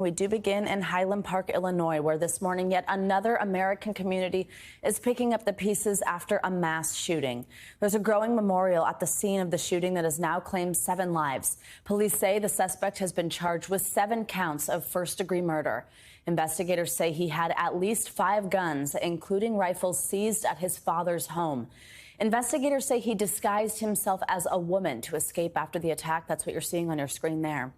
We do begin in Highland Park, Illinois, where this morning yet another American community is picking up the pieces after a mass shooting. There's a growing memorial at the scene of the shooting that has now claimed 7 lives. Police say the suspect has been charged with 7 counts of first-degree murder. Investigators say he had at least 5 guns, including rifles seized at his father's home. Investigators say he disguised himself as a woman to escape after the attack. That's what you're seeing on your screen there.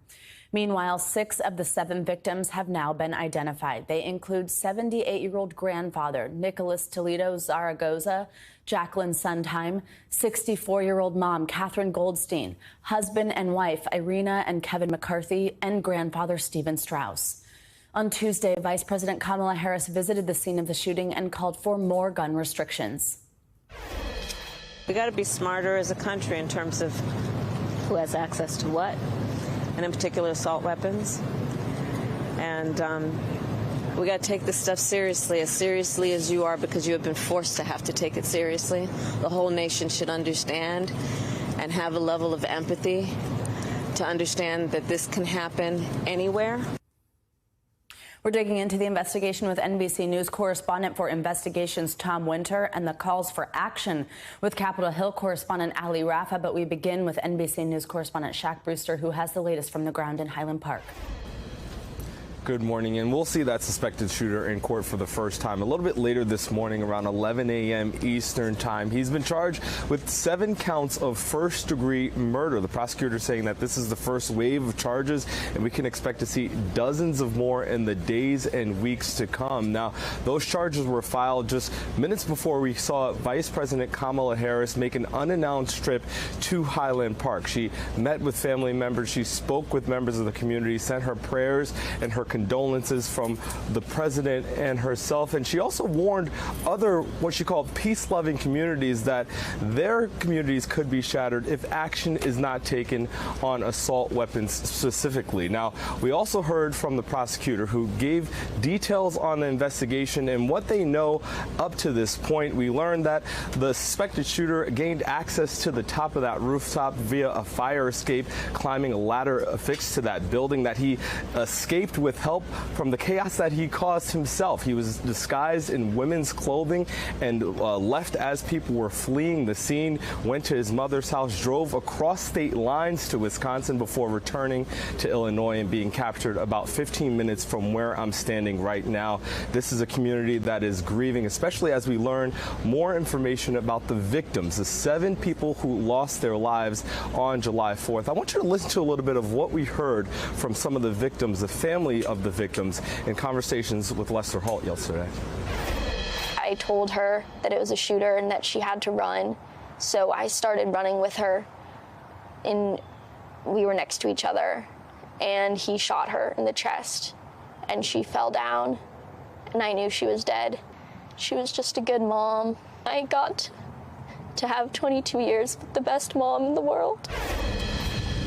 Meanwhile, 6 of the 7 victims have now been identified. They include 78-year-old grandfather Nicholas Toledo Zaragoza, Jacqueline Sondheim, 64-year-old mom Catherine Goldstein, husband and wife Irina and Kevin McCarthy, and grandfather Stephen Strauss. On Tuesday, Vice President Kamala Harris visited the scene of the shooting and called for more gun restrictions. We got to be smarter as a country in terms of who has access to what, and in particular assault weapons. And we got to take this stuff seriously as you are, because you have been forced to have to take it seriously. The whole nation should understand and have a level of empathy to understand that this can happen anywhere. We're digging into the investigation with NBC News correspondent for investigations Tom Winter and the calls for action with Capitol Hill correspondent Ali Rafa. But we begin with NBC News correspondent Shaq Brewster, who has the latest from the ground in Highland Park. Good morning, and we'll see that suspected shooter in court for the first time a little bit later this morning around 11 a.m. Eastern time. He's been charged with 7 counts of first-degree murder. The prosecutor saying that this is the first wave of charges, and we can expect to see dozens of more in the days and weeks to come. Now, those charges were filed just minutes before we saw Vice President Kamala Harris make an unannounced trip to Highland Park. She met with family members, she spoke with members of the community, sent her prayers and her condolences from the president and herself, and she also warned other what she called peace-loving communities that their communities could be shattered if action is not taken on assault weapons specifically. Now, we also heard from the prosecutor, who gave details on the investigation and what they know up to this point. We learned that the suspected shooter gained access to the top of that rooftop via a fire escape, climbing a ladder affixed to that building, that he escaped with help from the chaos that he caused himself. He was disguised in women's clothing and left as people were fleeing the scene, went to his mother's house, drove across state lines to Wisconsin before returning to Illinois and being captured about 15 minutes from where I'm standing right now. This is a community that is grieving, especially as we learn more information about the victims, the 7 people who lost their lives on July 4th. I want you to listen to a little bit of what we heard from some of the victims, the family of the victims, in conversations with Lester Holt yesterday. I told her that it was a shooter and that she had to run, so I started running with her, and we were next to each other, and he shot her in the chest, and she fell down, and I knew she was dead. She was just a good mom. I got to have 22 years with the best mom in the world.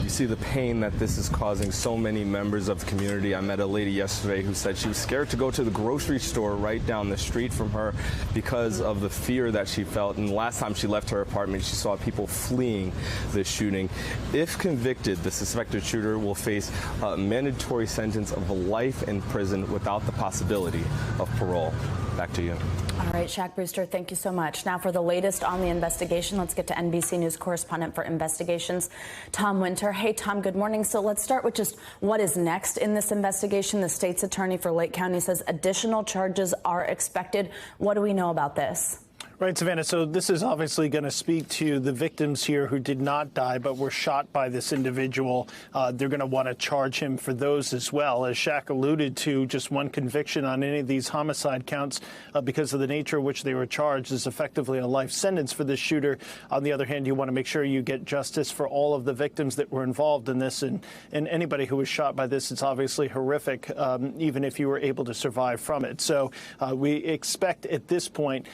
You see the pain that this is causing so many members of the community. I met a lady yesterday who said she was scared to go to the grocery store right down the street from her because of the fear that she felt. And the last time she left her apartment, she saw people fleeing the shooting. If convicted, the suspected shooter will face a mandatory sentence of life in prison without the possibility of parole. Back to you. All right, Shaq Brewster, thank you so much. Now for the latest on the investigation, let's get to NBC News correspondent for investigations, Tom Winter. Hey, Tom, good morning. So let's start with just what is next in this investigation. The state's attorney for Lake County says additional charges are expected. What do we know about this? Right, Savannah. So this is obviously going to speak to the victims here who did not die but were shot by this individual. They're going to want to charge him for those as well. As Shaq alluded to, just one conviction on any of these homicide counts because of the nature in which they were charged is effectively a life sentence for this shooter. On the other hand, you want to make sure you get justice for all of the victims that were involved in this. And anybody who was shot by this, it's obviously horrific, even if you were able to survive from it. So we expect at this point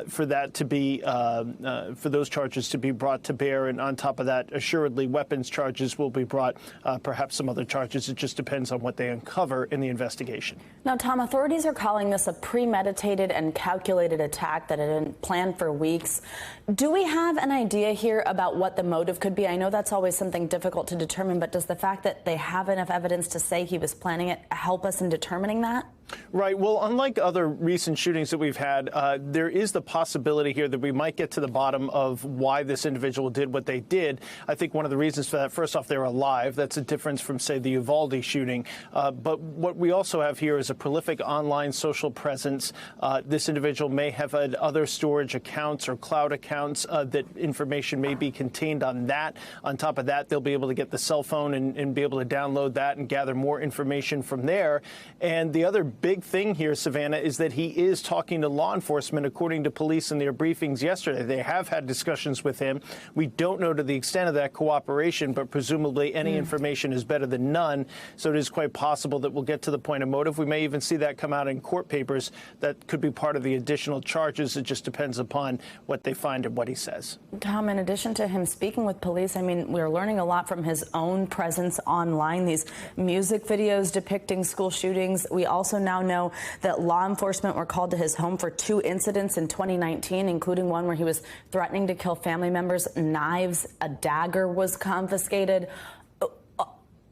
for that to be for those charges to be brought to bear. And on top of that, assuredly, weapons charges will be brought, perhaps some other charges. It just depends on what they uncover in the investigation. Now, Tom, authorities are calling this a premeditated and calculated attack that had been planned for weeks. Do we have an idea here about what the motive could be? I know that's always something difficult to determine, but does the fact that they have enough evidence to say he was planning it help us in determining that? Right. Well, unlike other recent shootings that we've had, there is the possibility here that we might get to the bottom of why this individual did what they did. I think one of the reasons for that, first off, they're alive. That's a difference from, say, the Uvalde shooting. But what we also have here is a prolific online social presence. This individual may have had other storage accounts or cloud accounts that information may be contained on that. On top of that, they'll be able to get the cell phone and be able to download that and gather more information from there. And the other big thing here, Savannah, is that he is talking to law enforcement, according to police in their briefings yesterday. They have had discussions with him. We don't know to the extent of that cooperation, but presumably any information is better than none. So it is quite possible that we'll get to the point of motive. We may even see that come out in court papers. That could be part of the additional charges. It just depends upon what they find and what he says. Tom, in addition to him speaking with police, I mean, we're learning a lot from his own presence online, these music videos depicting school shootings. We also now know that law enforcement were called to his home for 2 incidents in 2019, including one where he was threatening to kill family members. Knives, a dagger was confiscated.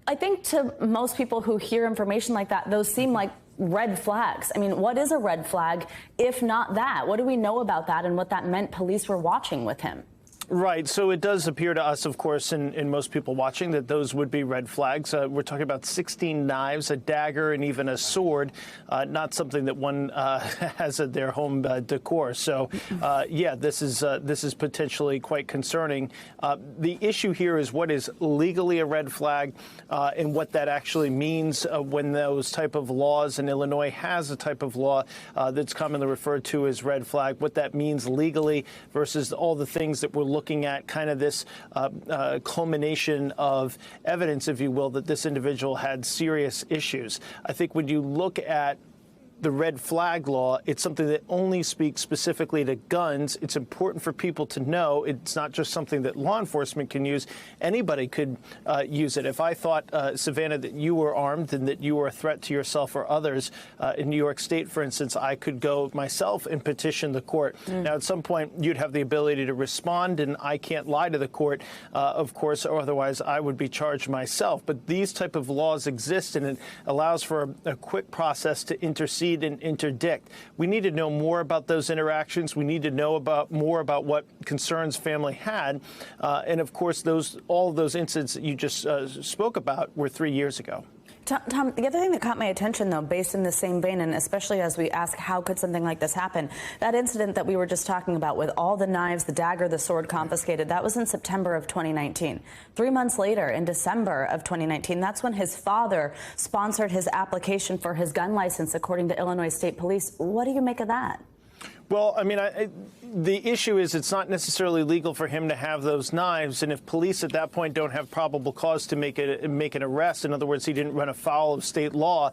I think to most people who hear information like that, those seem like red flags. I mean, what is a red flag if not that? What do we know about that and what that meant police were watching with him? Right. So it does appear to us, of course, and most people watching, that those would be red flags. We're talking about 16 knives, a dagger, and even a sword, not something that one has at their home decor. So, yeah, this is potentially quite concerning. The issue here is what is legally a red flag and what that actually means when those type of laws, and Illinois has a type of law that's commonly referred to as red flag, what that means legally versus all the things that we're looking at, kind of this culmination of evidence, if you will, that this individual had serious issues. I think when you look at the red flag law, it's something that only speaks specifically to guns. It's important for people to know it's not just something that law enforcement can use. Anybody could use it. If I thought, Savannah, that you were armed and that you were a threat to yourself or others in New York State, for instance, I could go myself and petition the court. Now, at some point, you'd have the ability to respond, and I can't lie to the court, of course, or otherwise I would be charged myself. But these type of laws exist, and it allows for a quick process to intercede and interdict. We need to know more about those interactions. We need to know more about what concerns family had. And of course, all of those incidents that you just spoke about were 3 years ago. Tom, the other thing that caught my attention, though, based in the same vein, and especially as we ask how could something like this happen, that incident that we were just talking about with all the knives, the dagger, the sword confiscated, that was in September of 2019. 3 months later, in December of 2019, that's when his father sponsored his application for his gun license, according to Illinois State Police. What do you make of that? Well, I mean, the issue is it's not necessarily legal for him to have those knives, and if police at that point don't have probable cause to make an arrest, in other words, he didn't run afoul of state law,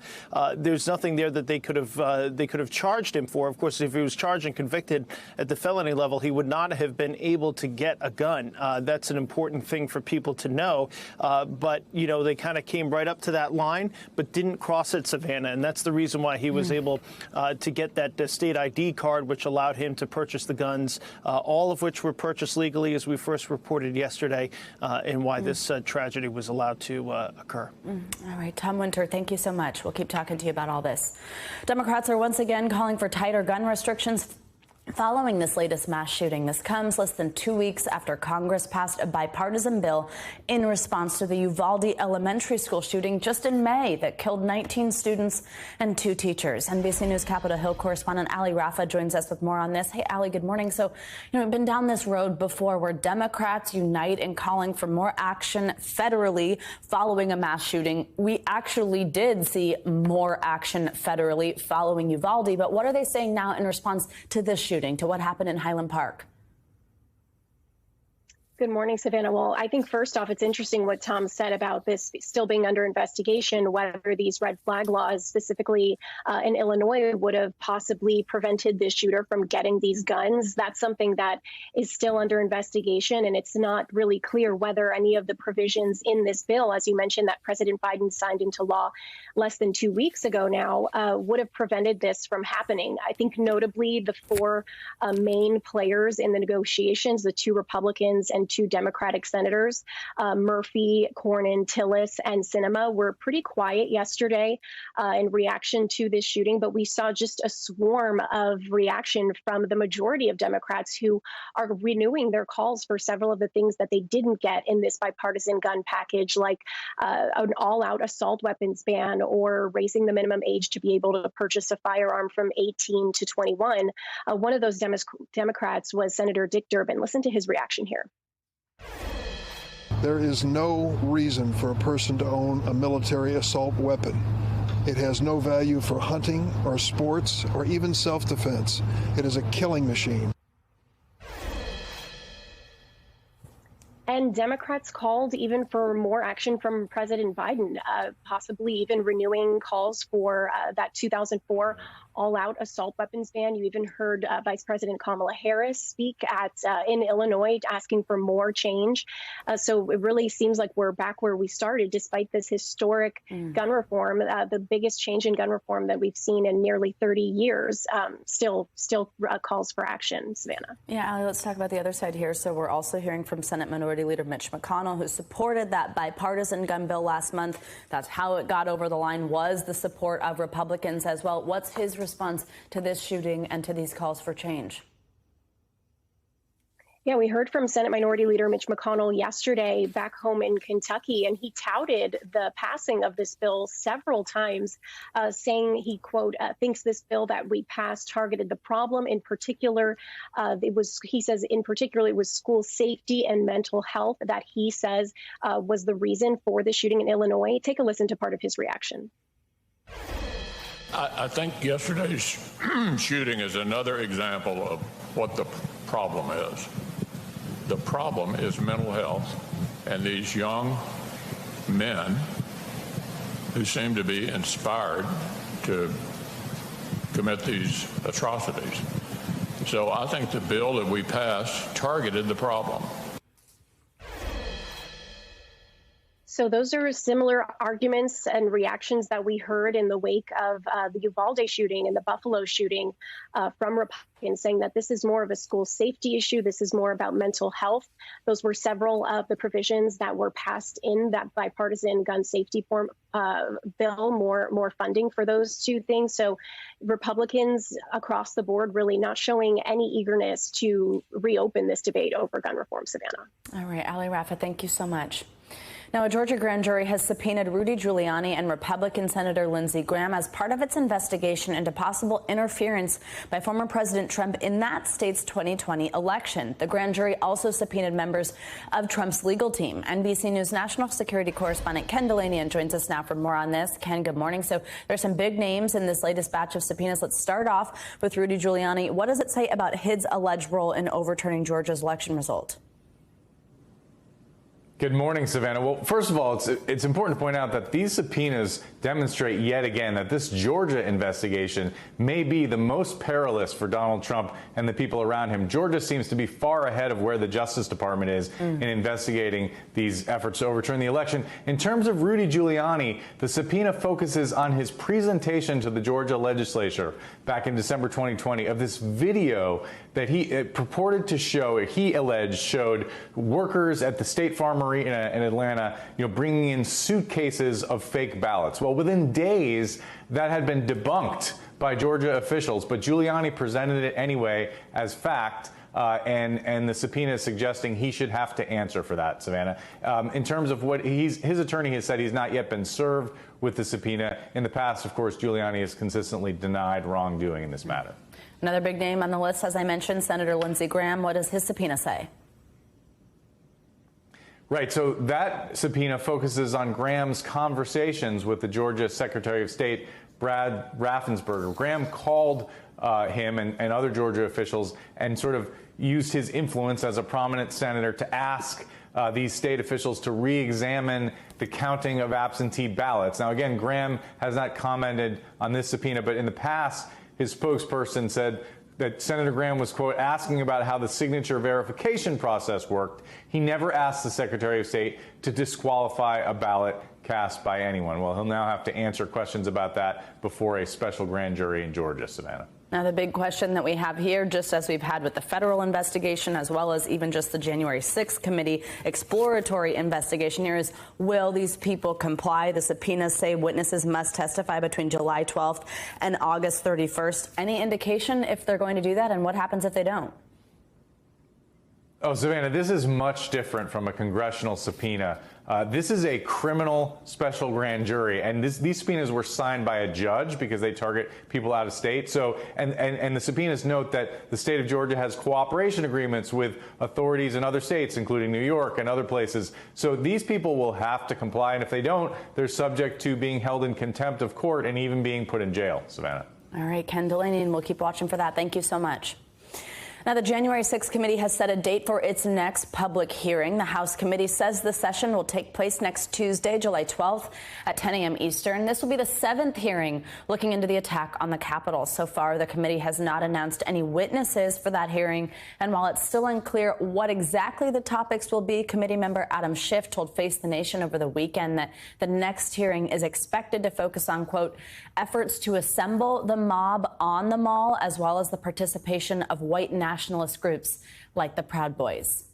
there's nothing there that they could have charged him for. Of course, if he was charged and convicted at the felony level, he would not have been able to get a gun. That's an important thing for people to know. But you know, they kind of came right up to that line, but didn't cross it, Savannah, and that's the reason why he was able to get that state ID card, which allowed him to purchase the guns, all of which were purchased legally, as we first reported yesterday, and why this tragedy was allowed to occur. All right, Tom Winter, thank you so much. We'll keep talking to you about all this. Democrats are once again calling for tighter gun restrictions following this latest mass shooting. This comes less than 2 weeks after Congress passed a bipartisan bill in response to the Uvalde elementary school shooting just in May that killed 19 students and 2 teachers. NBC News Capitol Hill correspondent Ali Rafa joins us with more on this. Hey, Ali, good morning. So, we've been down this road before where Democrats unite in calling for more action federally following a mass shooting. We actually did see more action federally following Uvalde, but what are they saying now in response to this shooting, to what happened in Highland Park? Good morning, Savannah. Well, I think first off, it's interesting what Tom said about this still being under investigation, whether these red flag laws, specifically in Illinois, would have possibly prevented this shooter from getting these guns. That's something that is still under investigation, and it's not really clear whether any of the provisions in this bill, as you mentioned, that President Biden signed into law less than 2 weeks ago now, would have prevented this from happening. I think notably the four main players in the negotiations, the two Republicans and two Democratic senators, Murphy, Cornyn, Tillis, and Sinema, were pretty quiet yesterday in reaction to this shooting, but we saw just a swarm of reaction from the majority of Democrats who are renewing their calls for several of the things that they didn't get in this bipartisan gun package, like an all-out assault weapons ban or raising the minimum age to be able to purchase a firearm from 18 to 21. One of those Democrats was Senator Dick Durbin. Listen to his reaction here. There is no reason for a person to own a military assault weapon. It has no value for hunting or sports or even self-defense. It is a killing machine. And Democrats called even for more action from President Biden, possibly even renewing calls for that 2004 all-out assault weapons ban. You even heard Vice President Kamala Harris speak in Illinois, asking for more change. So it really seems like we're back where we started, despite this historic gun reform, the biggest change in gun reform that we've seen in nearly 30 years. Still calls for action. Savannah. Yeah, Ali, let's talk about the other side here. So we're also hearing from Senate Minority Leader Mitch McConnell, who supported that bipartisan gun bill last month. That's how it got over the line, was the support of Republicans as well. What's his response to this shooting and to these calls for change? Yeah, we heard from Senate Minority Leader Mitch McConnell yesterday back home in Kentucky, and he touted the passing of this bill several times, saying he, quote, thinks this bill that we passed targeted the problem. In particular, he says, in particular, it was school safety and mental health that he says was the reason for the shooting in Illinois. Take a listen to part of his reaction. I think yesterday's shooting is another example of what the problem is. The problem is mental health, and these young men who seem to be inspired to commit these atrocities. So I think the bill that we passed targeted the problem. So those are similar arguments and reactions that we heard in the wake of the Uvalde shooting and the Buffalo shooting from Republicans, saying that this is more of a school safety issue. This is more about mental health. Those were several of the provisions that were passed in that bipartisan gun safety bill, more funding for those two things. So Republicans across the board really not showing any eagerness to reopen this debate over gun reform. Savannah. All right, Ali Rafa, thank you so much. Now, a Georgia grand jury has subpoenaed Rudy Giuliani and Republican Senator Lindsey Graham as part of its investigation into possible interference by former President Trump in that state's 2020 election. The grand jury also subpoenaed members of Trump's legal team. NBC News national security correspondent Ken Delaney joins us now for more on this. Ken, good morning. So there's some big names in this latest batch of subpoenas. Let's start off with Rudy Giuliani. What does it say about his alleged role in overturning Georgia's election result? Good morning, Savannah. Well, first of all, it's important to point out that these subpoenas demonstrate yet again that this Georgia investigation may be the most perilous for Donald Trump and the people around him. Georgia seems to be far ahead of where the Justice Department is in investigating these efforts to overturn the election. In terms of Rudy Giuliani, the subpoena focuses on his presentation to the Georgia legislature back in December 2020 of this video that he purported to show, he alleged showed workers at the State Farm Arena in Atlanta, bringing in suitcases of fake ballots. Well, within days, that had been debunked by Georgia officials, but Giuliani presented it anyway as fact. And the subpoena is suggesting he should have to answer for that, Savannah. In terms of what his attorney has said, he's not yet been served with the subpoena. In the past, of course, Giuliani has consistently denied wrongdoing in this matter. Another big name on the list, as I mentioned, Senator Lindsey Graham. What does his subpoena say? Right. So that subpoena focuses on Graham's conversations with the Georgia Secretary of State, Brad Raffensperger. Graham called him and other Georgia officials and sort of used his influence as a prominent senator to ask these state officials to re-examine the counting of absentee ballots. Now, again, Graham has not commented on this subpoena, but in the past, his spokesperson said that Senator Graham was, quote, asking about how the signature verification process worked. He never asked the Secretary of State to disqualify a ballot cast by anyone. Well, he'll now have to answer questions about that before a special grand jury in Georgia, Savannah. Now, the big question that we have here, just as we've had with the federal investigation, as well as even just the January 6th committee exploratory investigation here, is will these people comply? The subpoenas say witnesses must testify between July 12th and August 31st. Any indication if they're going to do that, and what happens if they don't? Oh, Savannah, this is much different from a congressional subpoena. This is a criminal special grand jury, and these subpoenas were signed by a judge because they target people out of state. So, and the subpoenas note that the state of Georgia has cooperation agreements with authorities in other states, including New York and other places. So these people will have to comply, and if they don't, they're subject to being held in contempt of court and even being put in jail, Savannah. All right, Ken Delaney, and we'll keep watching for that. Thank you so much. Now, the January 6th committee has set a date for its next public hearing. The House committee says the session will take place next Tuesday, July 12th at 10 a.m. Eastern. This will be the 7th hearing looking into the attack on the Capitol. So far, the committee has not announced any witnesses for that hearing. And while it's still unclear what exactly the topics will be, committee member Adam Schiff told Face the Nation over the weekend that the next hearing is expected to focus on, quote, efforts to assemble the mob on the mall, as well as the participation of white nationalist groups like the Proud Boys.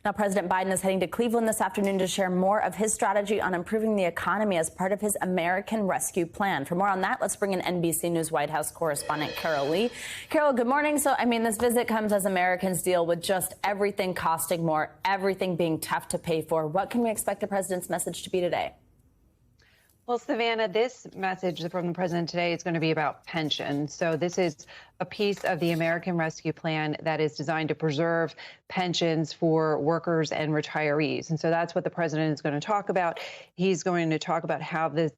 Now, President Biden is heading to Cleveland this afternoon to share more of his strategy on improving the economy as part of his American Rescue Plan. For more on that, let's bring in NBC News White House correspondent Carol Lee. Carol, good morning. So, I mean, this visit comes as Americans deal with just everything costing more, everything being tough to pay for. What can we expect the president's message to be today? Well, Savannah, this message from the president today is going to be about pensions. So this is a piece of the American Rescue Plan that is designed to preserve pensions for workers and retirees. And so that's what the president is going to talk about. He's going to talk about how the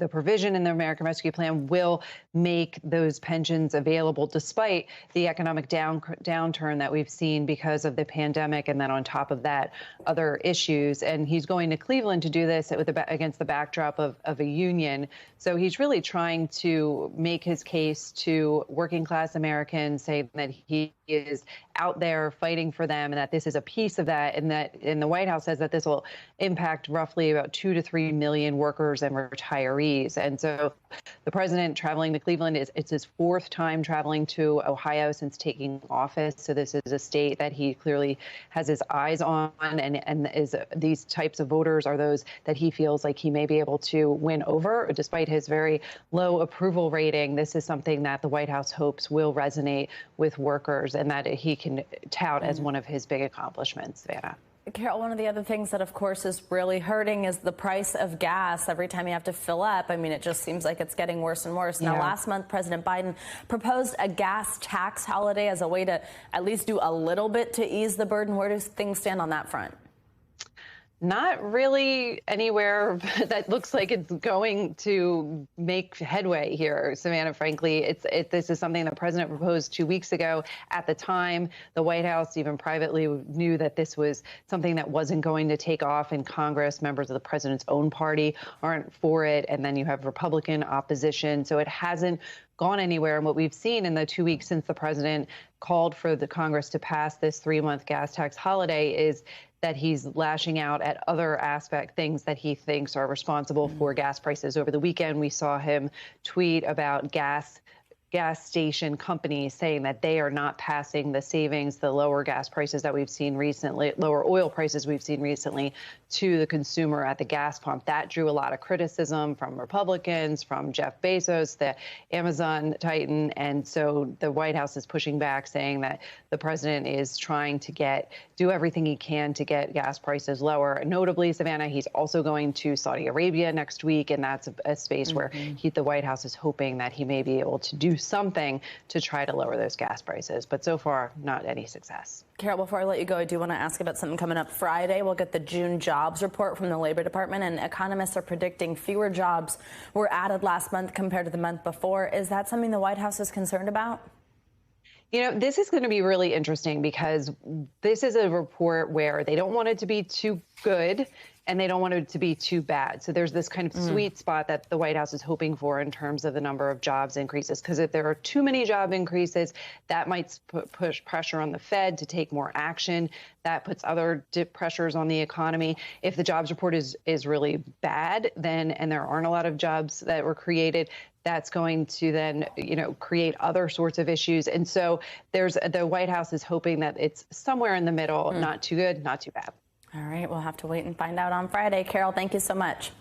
provision in the American Rescue Plan will make those pensions available despite the economic downturn that we've seen because of the pandemic, and then on top of that, other issues. And he's going to Cleveland to do this against the backdrop of a union. So he's really trying to make his case to working class Americans, saying that he is out there fighting for them and that this is a piece of that, and that in the White House says that this will impact roughly about 2 to 3 million workers and retirees. And so the president traveling to Cleveland, it's his 4th time traveling to Ohio since taking office. So this is a state that he clearly has his eyes on, and is these types of voters are those that he feels like he may be able to win over. Despite his very low approval rating, this is something that the White House hopes will resonate with workers and that he can tout as one of his big accomplishments, Savannah. Carol, one of the other things that, of course, is really hurting is the price of gas. Every time you have to fill up, I mean, it just seems like it's getting worse and worse. Now, last month, President Biden proposed a gas tax holiday as a way to at least do a little bit to ease the burden. Where do things stand on that front? Not really anywhere that looks like it's going to make headway here, Savannah, frankly. This is something the president proposed 2 weeks ago. At the time, the White House, even privately, knew that this was something that wasn't going to take off in Congress. Members of the president's own party aren't for it. And then you have Republican opposition. So it hasn't gone anywhere. And what we've seen in the 2 weeks since the president called for the Congress to pass this 3-month gas tax holiday is that he's lashing out at other things that he thinks are responsible for gas prices. Over the weekend, we saw him tweet about gas station companies saying that they are not passing the savings, the lower gas prices that we've seen recently, lower oil prices we've seen recently to the consumer at the gas pump. That drew a lot of criticism from Republicans, from Jeff Bezos, the Amazon titan. And so the White House is pushing back, saying that the president is trying to do everything he can to get gas prices lower. Notably, Savannah, he's also going to Saudi Arabia next week, and that's a space where the White House is hoping that he may be able to do something to try to lower those gas prices. But so far, not any success. Carol, before I let you go, I do want to ask about something coming up Friday. We'll get the June jobs report from the Labor Department, and economists are predicting fewer jobs were added last month compared to the month before. Is that something the White House is concerned about? You know, this is going to be really interesting because this is a report where they don't want it to be too good and they don't want it to be too bad. So there's this kind of sweet spot that the White House is hoping for in terms of the number of jobs increases. Because if there are too many job increases, that might push pressure on the Fed to take more action. That puts other pressures on the economy. If the jobs report is really bad, then and there aren't a lot of jobs that were created, that's going to then, create other sorts of issues. And so the White House is hoping that it's somewhere in the middle, not too good, not too bad. All right, we'll have to wait and find out on Friday. Carol, thank you so much.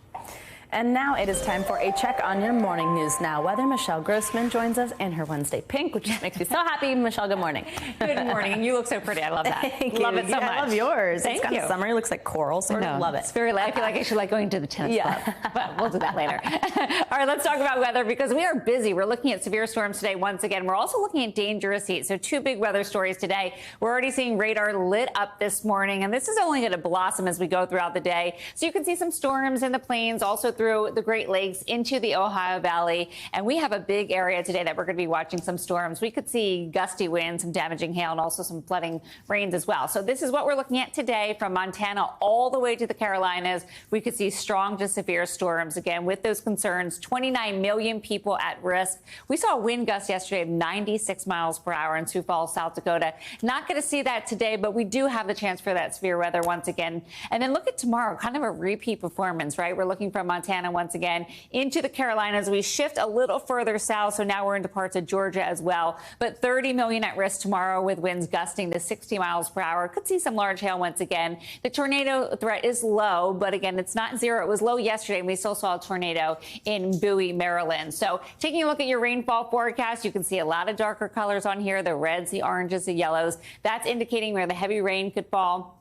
And now it is time for a check on your morning news now. Weather Michelle Grossman joins us in her Wednesday pink, which makes me so happy. Michelle, good morning. Good morning. You look so pretty. I love that. Thank love you. it so much. I love yours. Thank it's kind you. of summery. Looks like coral. Sort of love it. It's very. I feel like I should going to the tennis club, but we'll do that later. All right, let's talk about weather because we are busy. We're looking at severe storms today once again. We're also looking at dangerous heat. So 2 big weather stories today. We're already seeing radar lit up this morning, and this is only going to blossom as we go throughout the day. So you can see some storms in the plains, also through the Great Lakes into the Ohio Valley. And we have a big area today that we're going to be watching some storms. We could see gusty winds, some damaging hail, and also some flooding rains as well. So this is what we're looking at today from Montana all the way to the Carolinas. We could see strong to severe storms. Again, with those concerns, 29 million people at risk. We saw a wind gust yesterday of 96 miles per hour in Sioux Falls, South Dakota. Not going to see that today, but we do have the chance for that severe weather once again. And then look at tomorrow, kind of a repeat performance, right? We're looking from Montana once again into the Carolinas. We shift a little further south, so now we're into parts of Georgia as well. But 30 million at risk tomorrow with winds gusting to 60 miles per hour. Could see some large hail once again. The tornado threat is low, but again, it's not zero. It was low yesterday, and we still saw a tornado in Bowie, Maryland. So taking a look at your rainfall forecast, you can see a lot of darker colors on here, the reds, the oranges, the yellows. That's indicating where the heavy rain could fall.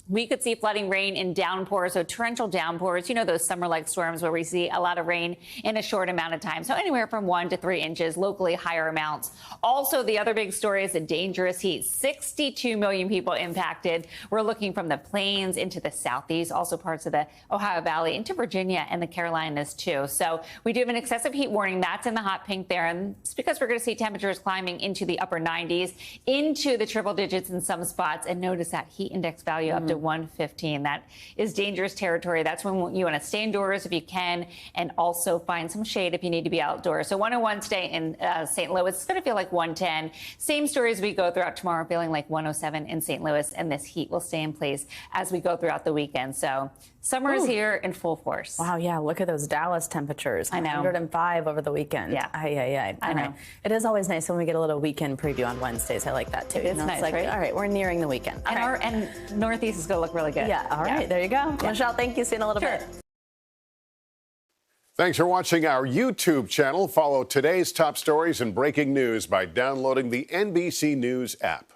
We could see flooding rain and downpours, so torrential downpours, those summer-like storms where we see a lot of rain in a short amount of time. So anywhere from 1 to 3 inches, locally higher amounts. Also, the other big story is the dangerous heat. 62 million people impacted. We're looking from the plains into the southeast, also parts of the Ohio Valley into Virginia and the Carolinas too. So we do have an excessive heat warning. That's in the hot pink there. And it's because we're going to see temperatures climbing into the upper 90s, into the triple digits in some spots. And notice that heat index value up to 115. That is dangerous territory. That's when you want to stay indoors if you can, and also find some shade if you need to be outdoors. So 101 today in St. Louis. It's going to feel like 110. Same story as we go throughout tomorrow, feeling like 107 in St. Louis, and this heat will stay in place as we go throughout the weekend. So summer is here in full force. Wow, yeah, look at those Dallas temperatures. I know. 105 over the weekend. Yeah. I know. It is always nice when we get a little weekend preview on Wednesdays. I like that too. It's nice, like, right? all right, we're nearing the weekend. And Northeast is going to look really good. Yeah, all right, there you go. Yeah. Michelle, thank you. See you in a little bit. Thanks for watching our YouTube channel. Follow today's top stories and breaking news by downloading the NBC News app.